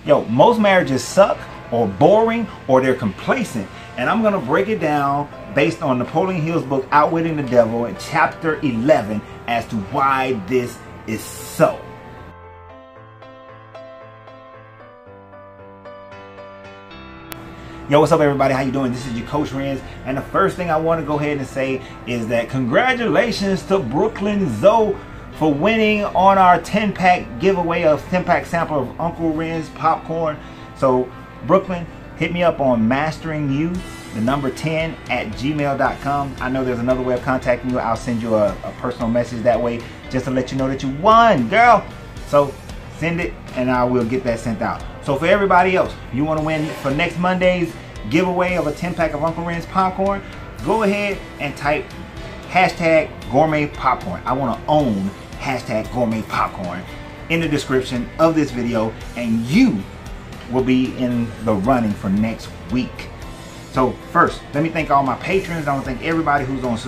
Yo, most marriages suck or boring or they're complacent. And I'm gonna break it down based on Napoleon Hill's book, Outwitting the Devil, in chapter 11 as to why this is so. Yo, what's up everybody? How you doing? This is your Coach Renz, and the first thing I want to go ahead and say is that congratulations to Brooklyn Zoe for winning on our 10-pack giveaway of 10-pack sample of Uncle Ren's popcorn. So Brooklyn, hit me up on masteringyou10@gmail.com. I know there's another way of contacting you. I'll send you a personal message that way just to let you know that you won, girl. So send it and I will get that sent out. So for everybody else, if you want to win for next Monday's giveaway of a 10-pack of Uncle Ren's popcorn, go ahead and type hashtag gourmet popcorn. I want to own hashtag gourmet popcorn in the description of this video, and you will be in the running for next week. So first, let me thank all my patrons. I want to thank everybody who's on,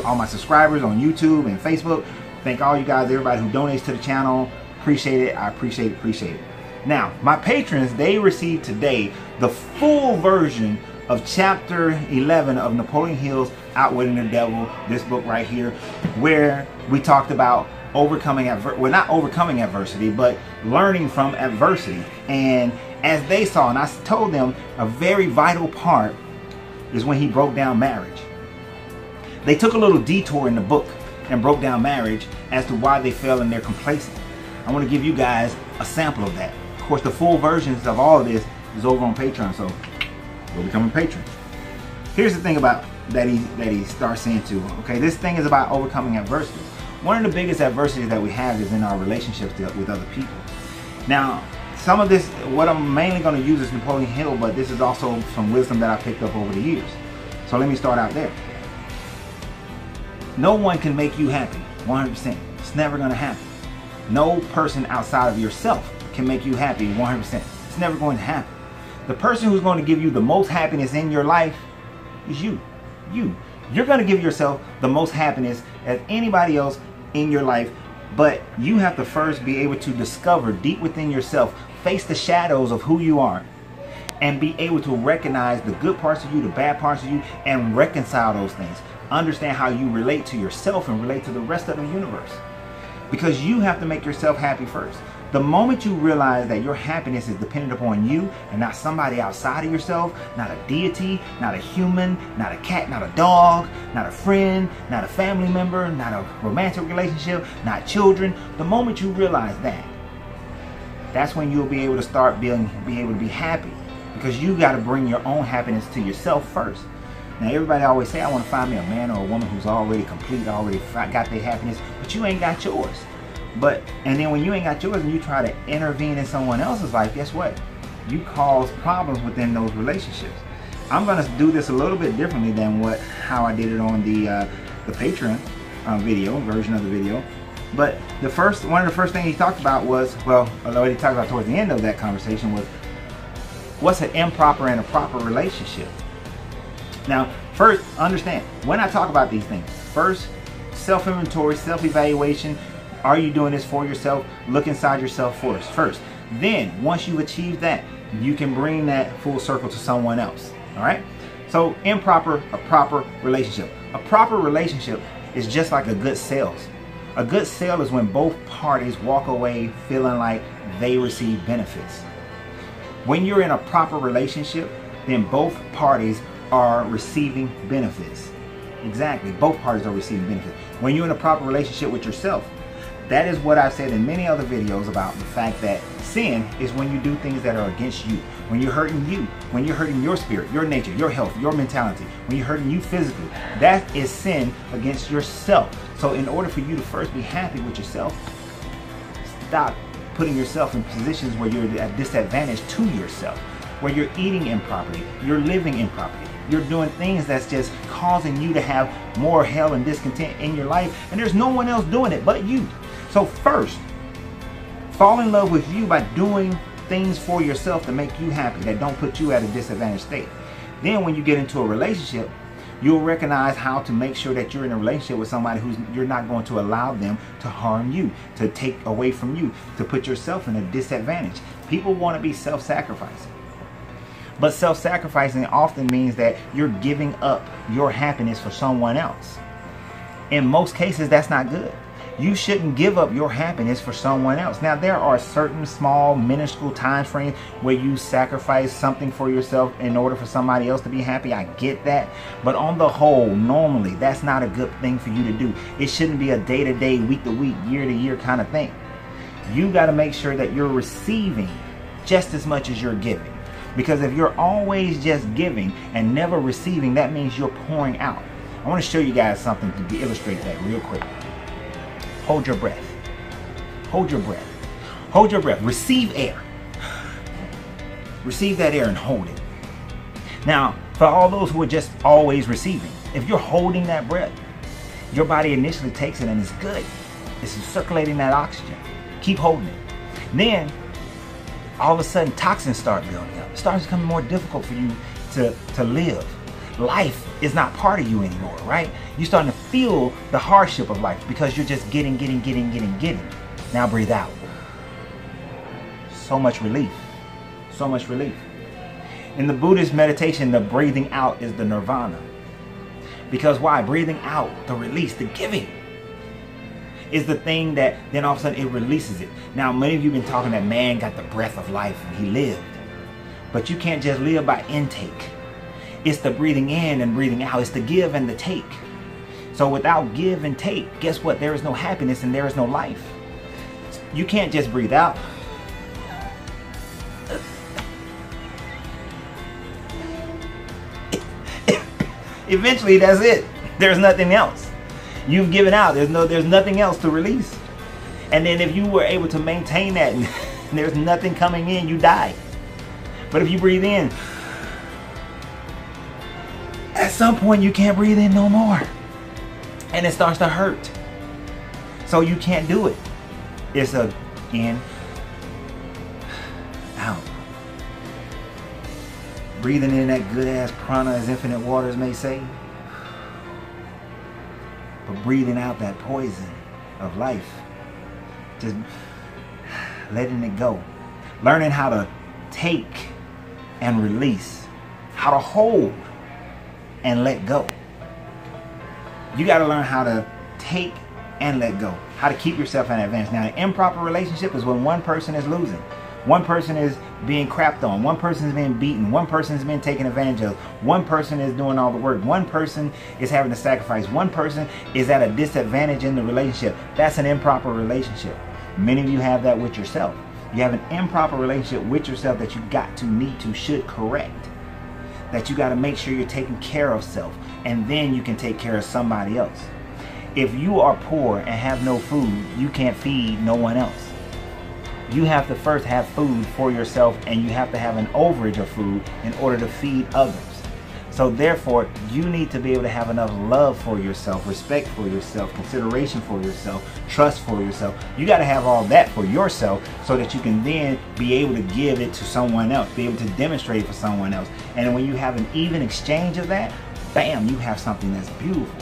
all my subscribers on YouTube and Facebook. Thank all you guys, everybody who donates to the channel. Appreciate it. I appreciate it. Now, my patrons, they received today the full version of chapter 11 of Napoleon Hill's Outwitting the Devil, this book right here, where we talked about overcoming not overcoming adversity, but learning from adversity. And as they saw, and I told them, a very vital part is when he broke down marriage. They took a little detour in the book and broke down marriage as to why they fell in their complacence. I want to give you guys a sample of that. Of course, the full versions of all of this is over on Patreon, so go become a patron. Here's the thing about that he starts saying too. Okay, this thing is about overcoming adversity. One of the biggest adversities that we have is in our relationships with other people. Now, some of this, what I'm mainly going to use is Napoleon Hill, but this is also some wisdom that I picked up over the years. So let me start out there. No one can make you happy, 100%. It's never going to happen. No person outside of yourself can make you happy 100%. It's never going to happen. The person who's going to give you the most happiness in your life is you. You're going to give yourself the most happiness as anybody else in your life, but you have to first be able to discover deep within yourself, face the shadows of who you are, and be able to recognize the good parts of you, the bad parts of you, and reconcile those things. Understand how you relate to yourself and relate to the rest of the universe. Because you have to make yourself happy first. The moment you realize that your happiness is dependent upon you and not somebody outside of yourself, not a deity, not a human, not a cat, not a dog, not a friend, not a family member, not a romantic relationship, not children, the moment you realize that, that's when you'll be able to start be able to be happy. Because you got to bring your own happiness to yourself first. Now, everybody always say, I want to find me a man or a woman who's already complete, already got their happiness, but you ain't got yours. And then when you ain't got yours and you try to intervene in someone else's life, guess what? You cause problems within those relationships. I'm going to do this a little bit differently than how I did it on the Patreon version of the video. But one of the first things he talked about was, well, what he talked about towards the end of that conversation was, what's an improper and a proper relationship? Now, first, understand, when I talk about these things, first, self-inventory, self-evaluation. Are you doing this for yourself? Look inside yourself first. Then, once you've achieved that, you can bring that full circle to someone else. All right? So, a proper relationship. A proper relationship is just like a good sales. A good sale is when both parties walk away feeling like they receive benefits. When you're in a proper relationship, then both parties are receiving benefits. Exactly, both parties are receiving benefits. When you're in a proper relationship with yourself, that is what I've said in many other videos about the fact that sin is when you do things that are against you. When you're hurting you, when you're hurting your spirit, your nature, your health, your mentality, when you're hurting you physically, that is sin against yourself. So in order for you to first be happy with yourself, stop putting yourself in positions where you're at disadvantage to yourself, where you're eating improperly, you're living improperly, you're doing things that's just causing you to have more hell and discontent in your life, and there's no one else doing it but you. So first, fall in love with you by doing things for yourself to make you happy, that don't put you at a disadvantaged state. Then when you get into a relationship, You'll recognize how to make sure that you're in a relationship with somebody who's you're not going to allow them to harm you, to take away from you, to put yourself in a disadvantage. People want to be self-sacrificing. But self-sacrificing often means that you're giving up your happiness for someone else. In most cases, that's not good. You shouldn't give up your happiness for someone else. Now, there are certain small, minuscule time frames where you sacrifice something for yourself in order for somebody else to be happy. I get that. But on the whole, normally, that's not a good thing for you to do. It shouldn't be a day-to-day, week-to-week, year-to-year kind of thing. You got to make sure that you're receiving just as much as you're giving. Because if you're always just giving and never receiving, that means you're pouring out. I want to show you guys something to illustrate that real quick. Hold your breath. Hold your breath. Hold your breath. Receive air. Receive that air and hold it. Now, for all those who are just always receiving, if you're holding that breath, your body initially takes it and it's good. It's circulating that oxygen. Keep holding it. Then, all of a sudden, toxins start building up. It starts becoming more difficult for you to live. Life is not part of you anymore, right? You're starting to feel the hardship of life because you're just getting. Now breathe out. So much relief. So much relief. In the Buddhist meditation, the breathing out is the nirvana. Because why? Breathing out, the release, the giving, is the thing that then all of a sudden it releases it. Now, many of you have been talking that man got the breath of life and he lived. But you can't just live by intake. It's the breathing in and breathing out. It's the give and the take. So without give and take, guess what? There is no happiness and there is no life. You can't just breathe out. Eventually, that's it. There's nothing else. You've given out. There's nothing else to release. And then if you were able to maintain that and there's nothing coming in, you die. But if you breathe in, at some point you can't breathe in no more. And it starts to hurt. So you can't do it. It's a in, out. Breathing in that good ass prana, as Infinite Waters may say. But breathing out that poison of life. Just letting it go. Learning how to take and release. How to hold and let go. You got to learn how to take and let go. How to keep yourself in advance. Now, an improper relationship is when one person is losing. One person is being crapped on. One person is being beaten. One person is being taken advantage of. One person is doing all the work. One person is having to sacrifice. One person is at a disadvantage in the relationship. That's an improper relationship. Many of you have that with yourself. You have an improper relationship with yourself that you got to, need to, should correct. That you got to make sure you're taking care of self, and then you can take care of somebody else. If you are poor and have no food, you can't feed no one else. You have to first have food for yourself, and you have to have an overage of food in order to feed others. So therefore, you need to be able to have enough love for yourself, respect for yourself, consideration for yourself, trust for yourself. You got to have all that for yourself so that you can then be able to give it to someone else, be able to demonstrate it for someone else. And when you have an even exchange of that, bam, you have something that's beautiful.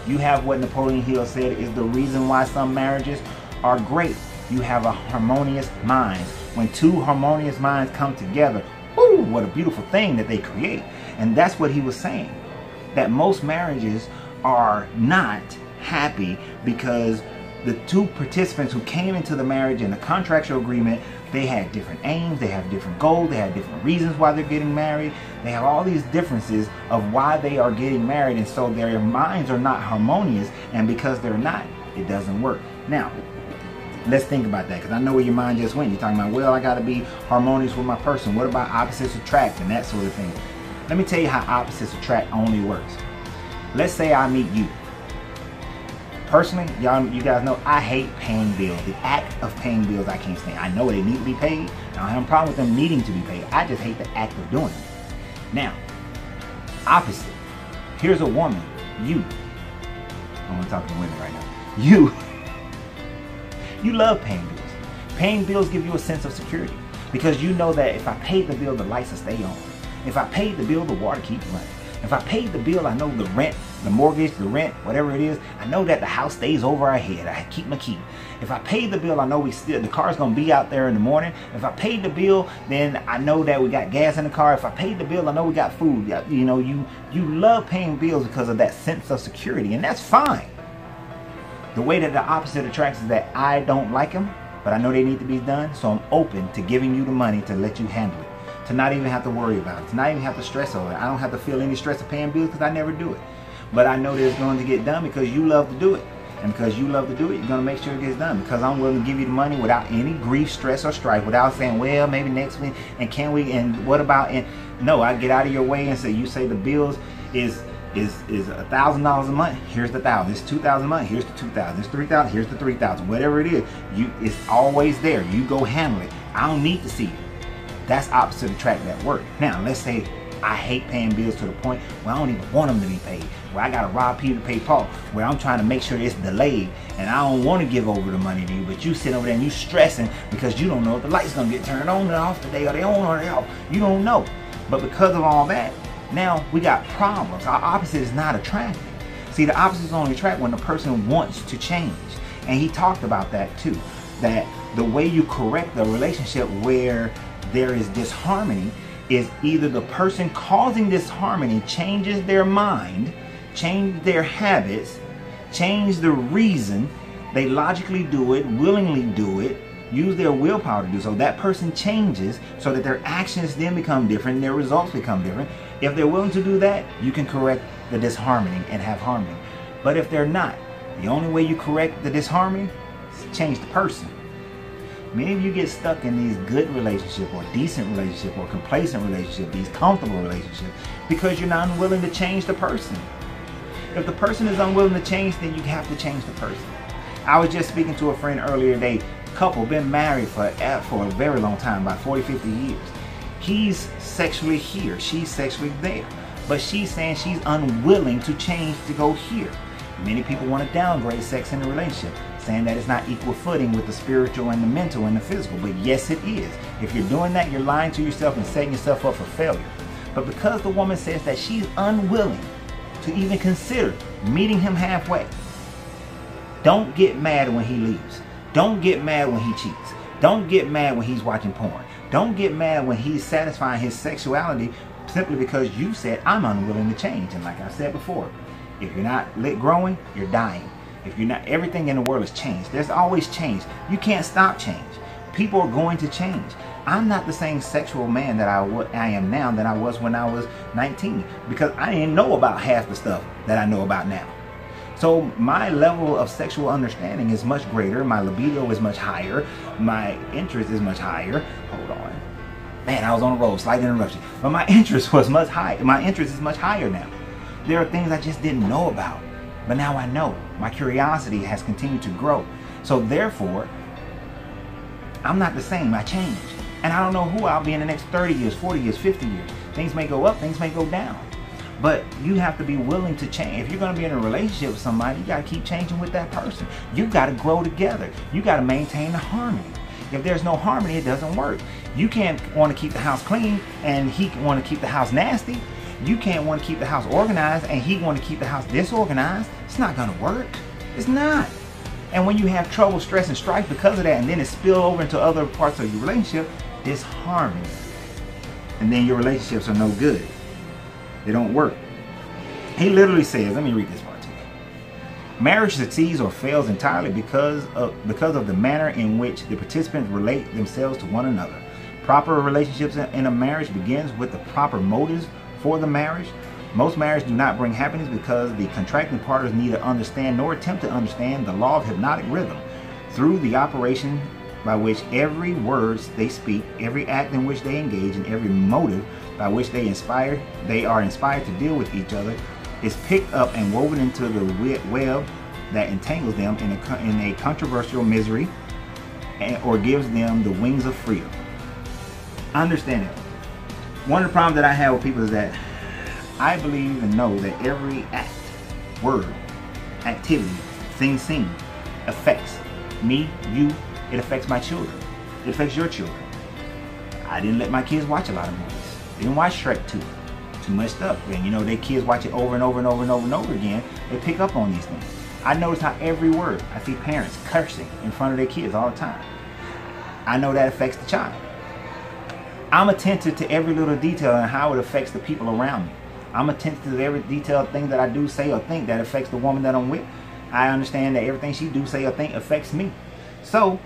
You have what Napoleon Hill said is the reason why some marriages are great. You have a harmonious mind. When two harmonious minds come together, whoo, what a beautiful thing that they create. And that's what he was saying. That most marriages are not happy because the two participants who came into the marriage in a contractual agreement, they had different aims, they have different goals, they have different reasons why they're getting married. They have all these differences of why they are getting married, and so their minds are not harmonious, and because they're not, it doesn't work. Now, let's think about that, because I know where your mind just went. You're talking about, well, I got to be harmonious with my person. What about opposites attract and that sort of thing? Let me tell you how opposites attract only works. Let's say I meet you. Personally, you guys know I hate paying bills. The act of paying bills I can't stand. I know they need to be paid. I don't have a problem with them needing to be paid. I just hate the act of doing it. Now, opposite. Here's a woman. You. I want to talk to women right now. You love paying bills. Paying bills give you a sense of security because you know that if I pay the bill, the lights will stay on. If I pay the bill, the water keeps running. If I paid the bill, I know the rent, the mortgage, the rent, whatever it is, I know that the house stays over our head. I keep my key. If I paid the bill, I know the car's gonna be out there in the morning. If I paid the bill, then I know that we got gas in the car. If I paid the bill, I know we got food. You know, you love paying bills because of that sense of security, and that's fine. The way that the opposite attracts is that I don't like them, but I know they need to be done, so I'm open to giving you the money to let you handle it. To not even have to worry about it, to not even have to stress over it. I don't have to feel any stress of paying bills because I never do it. But I know that it's going to get done because you love to do it. And because you love to do it, you're going to make sure it gets done. Because I'm willing to give you the money without any grief, stress, or strife, without saying, well, maybe next week, and can we, and what about, and no, I get out of your way and say, you say the bills is $1,000 a month, here's the $1,000. It's $2,000 a month, here's the $2,000. It's $3,000, here's the $3,000. Whatever it is, it's always there. You go handle it. I don't need to see it. That's opposite attract that work. Now, let's say I hate paying bills to the point where I don't even want them to be paid. Where I gotta rob Peter to pay Paul. Where I'm trying to make sure it's delayed and I don't want to give over the money to you, but you sit over there and you stressing because you don't know if the light's gonna get turned on and off today, or they on or they off. You don't know. But because of all that, now we got problems. Our opposite is not attracting. See, the opposite is only attract when the person wants to change. And he talked about that too. That the way you correct the relationship where there is disharmony is either the person causing disharmony changes their mind, change their habits, change the reason they logically do it, willingly do it, use their willpower to do so. That person changes so that their actions then become different, their results become different. If they're willing to do that, you can correct the disharmony and have harmony. But if they're not, the only way you correct the disharmony is change the person. Many of you get stuck in these good relationships or decent relationships or complacent relationships, these comfortable relationships, because you're not willing to change the person. If the person is unwilling to change, then you have to change the person. I was just speaking to a friend earlier today, couple, been married for a very long time, about 40, 50 years. He's sexually here, she's sexually there. But she's saying she's unwilling to change to go here. Many people want to downgrade sex in a relationship, saying that it's not equal footing with the spiritual and the mental and the physical. But yes, it is. If you're doing that, you're lying to yourself and setting yourself up for failure. But because the woman says that she's unwilling to even consider meeting him halfway, don't get mad when he leaves. Don't get mad when he cheats. Don't get mad when he's watching porn. Don't get mad when he's satisfying his sexuality simply because you said, I'm unwilling to change. And like I said before, if you're not growing, you're dying. If you're not, everything in the world has changed. There's always change. You can't stop change. People are going to change. I'm not the same sexual man that I am now than I was when I was 19, because I didn't know about half the stuff that I know about now. So my level of sexual understanding is much greater. My libido is much higher. My interest is much higher. Hold on. Man, I was on the road, slight interruption. But my interest was much higher. My interest is much higher now. There are things I just didn't know about, but now I know. My curiosity has continued to grow. So therefore, I'm not the same. I change. And I don't know who I'll be in the next 30 years, 40 years, 50 years. Things may go up, things may go down. But you have to be willing to change. If you're going to be in a relationship with somebody, you got to keep changing with that person. You've got to grow together. You got to maintain the harmony. If there's no harmony, it doesn't work. You can't want to keep the house clean and he want to keep the house nasty. You can't want to keep the house organized and he want to keep the house disorganized. It's not going to work. It's not. And when you have trouble, stress, and strife because of that, and then it spill over into other parts of your relationship, disharmony. And then your relationships are no good. They don't work. He literally says, let me read this part to you. Marriage succeeds or fails entirely because of the manner in which the participants relate themselves to one another. Proper relationships in a marriage begins with the proper motives for the marriage. Most marriages do not bring happiness because the contracting partners neither understand nor attempt to understand the law of hypnotic rhythm through the operation by which every word they speak, every act in which they engage, and every motive by which they are inspired to deal with each other is picked up and woven into the web that entangles them in a controversial misery or gives them the wings of freedom. Understand it. One of the problems that I have with people is that I believe and know that every act, word, activity, thing seen affects me, you, it affects my children. It affects your children. I didn't let my kids watch a lot of movies. They didn't watch Shrek 2 too much stuff. And you know, their kids watch it over and over and over and over and over again. They pick up on these things. I notice how every word, I see parents cursing in front of their kids all the time. I know that affects the child. I'm attentive to every little detail and how it affects the people around me. I'm attentive to every detailed thing that I do, say, or think that affects the woman that I'm with. I understand that everything she do, say, or think affects me. So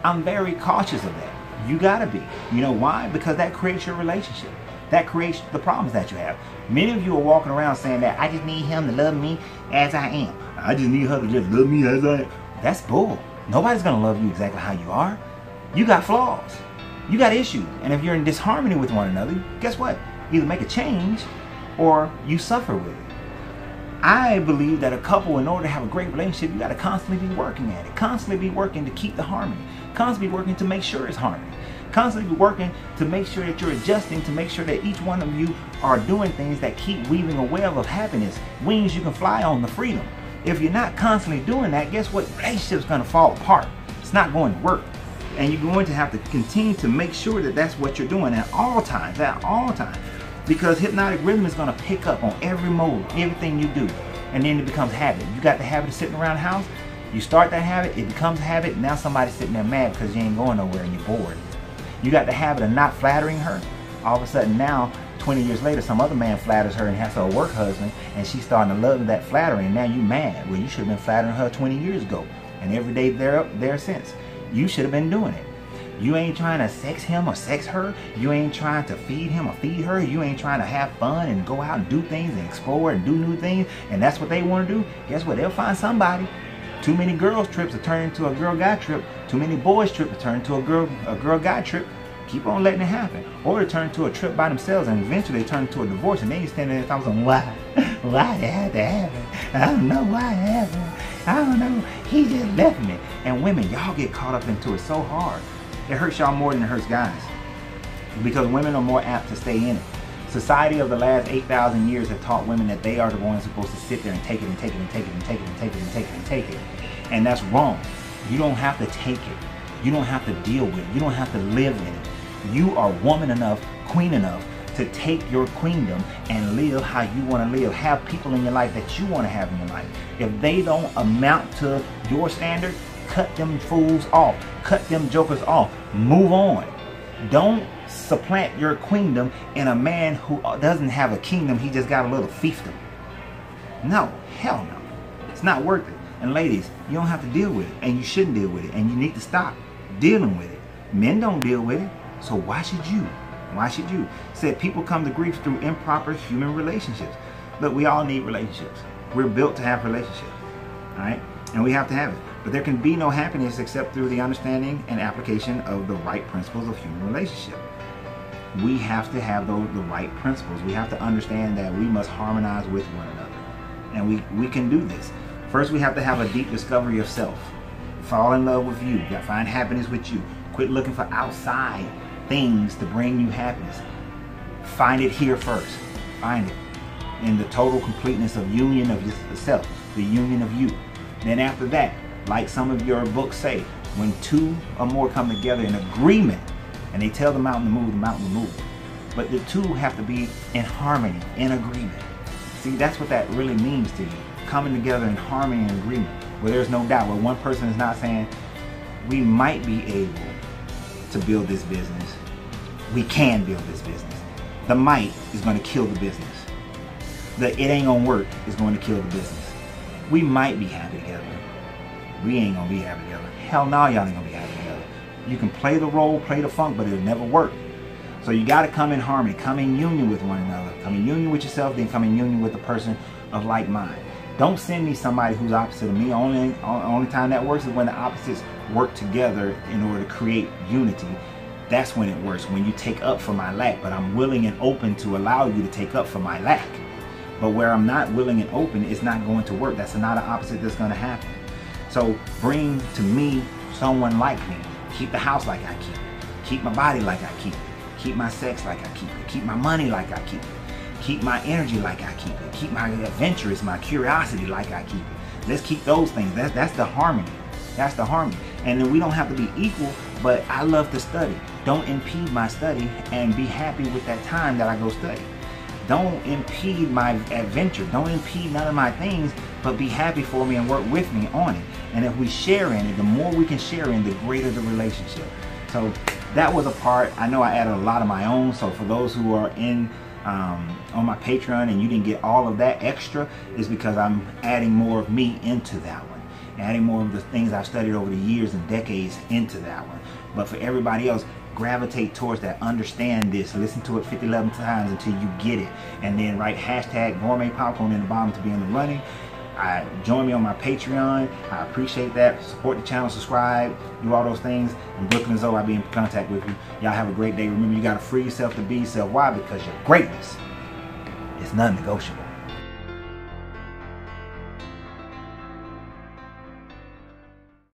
I'm very cautious of that. You gotta be. You know why? Because that creates your relationship. That creates the problems that you have. Many of you are walking around saying that I just need him to love me as I am. I just need her to just love me as I am. That's bull. Nobody's gonna love you exactly how you are. You got flaws. You got issues. And if you're in disharmony with one another, guess what? Either make a change or you suffer with it. I believe that a couple, in order to have a great relationship, you got to constantly be working at it. Constantly be working to keep the harmony. Constantly be working to make sure it's harmony. Constantly be working to make sure that you're adjusting, to make sure that each one of you are doing things that keep weaving a web of happiness. Wings you can fly on, the freedom. If you're not constantly doing that, guess what? Relationship's going to fall apart. It's not going to work. And you're going to have to continue to make sure that that's what you're doing at all times, because hypnotic rhythm is going to pick up on every mode, everything you do, and then it becomes habit. You got the habit of sitting around the house, you start that habit, it becomes habit, now somebody's sitting there mad because you ain't going nowhere and you're bored. You got the habit of not flattering her, all of a sudden now, 20 years later, some other man flatters her and has her work husband, and she's starting to love that flattering, and now you mad. Well, you should have been flattering her 20 years ago, and every day there since. You should have been doing it. You ain't trying to sex him or sex her. You ain't trying to feed him or feed her. You ain't trying to have fun and go out and do things and explore and do new things. And that's what they want to do. Guess what? They'll find somebody. Too many girls trips to turn into a girl-guy trip. Too many boys trip to turn into a girl-guy trip. Keep on letting it happen. Or to turn into a trip by themselves, and eventually they turn into a divorce, and then you stand there and talk about why? Why it had to happen? I don't know why it happened. I don't know. He just left me. And women, y'all get caught up into it so hard. It hurts y'all more than it hurts guys, because women are more apt to stay in it. Society of the last 8,000 years have taught women that they are the ones supposed to sit there and take it and take it and take it and take it and take it and take it and take it. And that's wrong. You don't have to take it. You don't have to deal with it. You don't have to live in it. You are woman enough, queen enough to take your queendom and live how you want to live. Have people in your life that you want to have in your life. If they don't amount to your standard, cut them fools off. Cut them jokers off. Move on. Don't supplant your queendom in a man who doesn't have a kingdom. He just got a little fiefdom. No, hell no. It's not worth it. And ladies, you don't have to deal with it, and you shouldn't deal with it, and you need to stop dealing with it. Men don't deal with it, so why should you? Why should you? Said people come to grief through improper human relationships. Look, we all need relationships. We're built to have relationships, all right? And we have to have it. But there can be no happiness except through the understanding and application of the right principles of human relationship. We have to have the right principles. We have to understand that we must harmonize with one another. And we can do this. First, we have to have a deep discovery of self. Fall in love with you. Find happiness with you. Quit looking for outside things to bring you happiness. Find it here first. Find it in the total completeness of union of yourself, the union of you. Then after that, like some of your books say, when two or more come together in agreement, and they tell the mountain to move, the mountain will move. But the two have to be in harmony, in agreement. See, that's what that really means to you. Coming together in harmony and agreement, where there's no doubt, where one person is not saying, we might be able to build this business. We can build this business. The might is going to kill the business. The it ain't going to work is going to kill the business. We might be happy together. We ain't going to be happy together. Hell no, y'all ain't going to be happy together. You can play the role, play the funk, but it'll never work. So you got to come in harmony, come in union with one another. Come in union with yourself, then come in union with a person of like mind. Don't send me somebody who's opposite of me. Only time that works is when the opposites work together in order to create unity. That's when it works, when you take up for my lack. But I'm willing and open to allow you to take up for my lack. But where I'm not willing and open, it's not going to work. That's not an opposite that's going to happen. So bring to me someone like me. Keep the house like I keep it. Keep my body like I keep it. Keep my sex like I keep it. Keep my money like I keep it. Keep my energy like I keep it. Keep my adventurous, my curiosity like I keep it. Let's keep those things. That's the harmony. That's the harmony. And then we don't have to be equal, but I love to study. Don't impede my study, and be happy with that time that I go study. Don't impede my adventure. Don't impede none of my things, but be happy for me and work with me on it. And if we share in it, the more we can share in, the greater the relationship. So that was a part. I know I added a lot of my own. So for those who are in on my Patreon and you didn't get all of that extra, is because I'm adding more of me into that one, adding more of the things I've studied over the years and decades into that one. But for everybody else, gravitate towards that. Understand this. Listen to it 50-11 times until you get it, and then write hashtag gourmet popcorn in the bottom to be in the running. Join me on my Patreon. I appreciate that. Support the channel, subscribe, do all those things. And Brooklyn Zoe, I'll be in contact with you. Y'all have a great day. Remember, you got to free yourself to be yourself. Why? Because your greatness is non-negotiable.